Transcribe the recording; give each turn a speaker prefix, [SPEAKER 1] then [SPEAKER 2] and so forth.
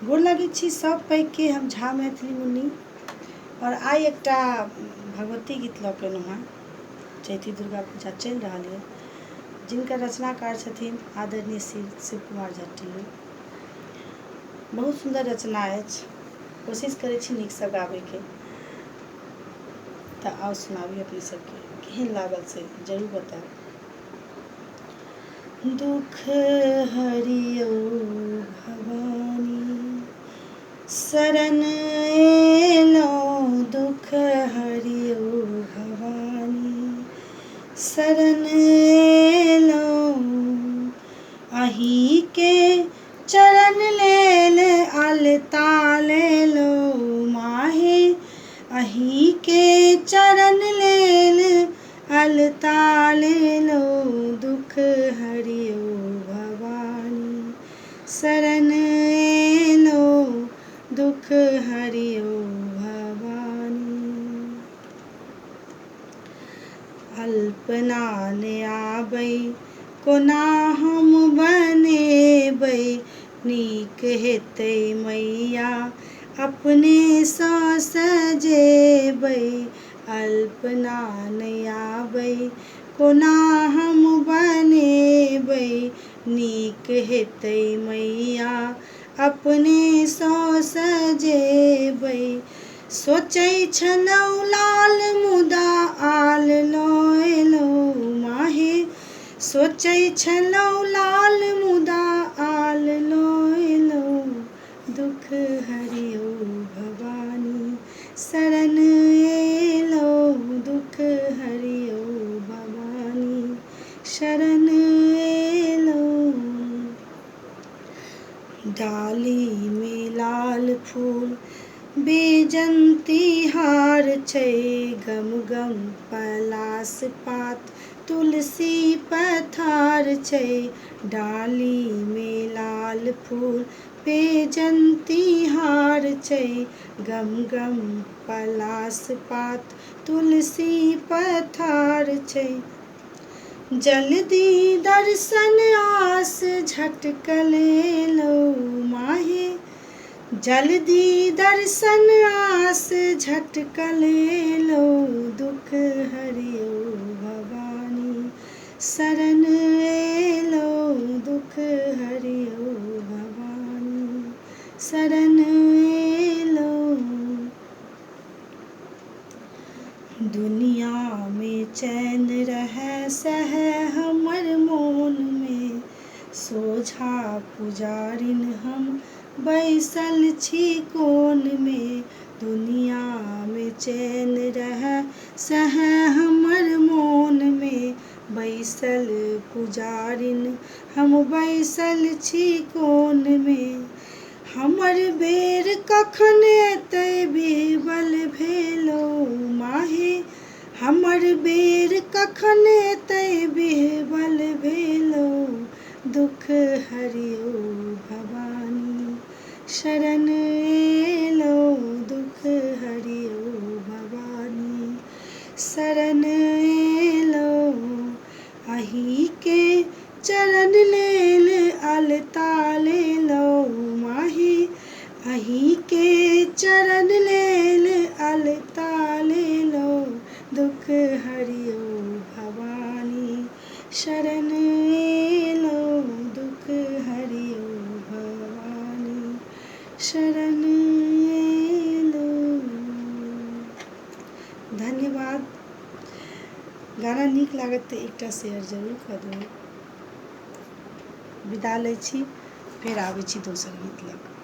[SPEAKER 1] गोर लगे छी सब पैघ के हम झा मैथिली मुन्नी और आई एकटा भगवती गीत लऽ के एलहुँ हँ। चैती दुर्गा पूजा चलि रहा है, जिनकर रचनाकार छथिन आदरणीय श्री शिव कुमार जट्टी। बहुत सुंदर रचना अछि, कोशिश करै छी नीकसँ गाबैके। तऽ आओ सुनाबी अपने सबके केहन लागल से जरूर बताएब। दुख हरियो भवानी शरण एलौं, दुख हरियो भवानी शरण एलौं। अहीं के चरण लेल अलता लेलौं माहे, अहीं के चरण लेल अलता लेलौं। दुख हरियो भवानी शरण एलौं, दुख हरियो भवानी। अल्पना ने आबै कोना हम बनेबै, नीक हेतै मैया अपने सँ सजेबै। अल्पना ने आबै कोना हम बनेबै, नीक हेतै मैया अपने सँ सजेबै। सोचै छलहुँ लाल मुदा आल लऽ एलौं माहे, सोचै छलहुँ लाल मुदा आल लऽ एलौं। दुख हरियो भवानी शरण एलौं, दुख हरियो भवानी शरण एलौं। डाली में लाल फूल बेजंती हार छै, गम गम पलाश पात तुलसी पथार छै। डाली में लाल फूल बेजंती हार छै, गम गम पलाश पात तुलसी पथार छै। जल्दी दर्शन आस झटकल एलौं माहे, जल्दी दर्शन आस झटकल एलौं। दुख हरियो भवानी शरण एलौं, दुख हरियो भवानी शरण एलौं। दुनिया में चैन रहै सहै हमर मोन में, सोझा पुजारिन हम बैसल छी कोन में। दुनिया में चैन रहै सहै हमर मोन में, बैसल पुजारिन हम बैसल छी कोन में। हमर बेर कखन एतै बिहबल भेलौं माहे, हमर बेर कखन एतै बिहबल भेलौं। दुख हरियो भवानी शरण एलौं, दुख हरियो भवानी शरण एलौं। अहीं के चरण लेल अलता लेलौं माहे, अहीं के चरण लेल अलता लेलौं। दुख हरियो भवानी शरण एलौं, दुख हरियो भवानी शरण एलौं। धन्यवाद। गाना नीक लागत तऽ एकटा शेयर जरूर कऽ देबै। विदा लै छी, फेर आबै छी दोसर गीत लऽ कऽ।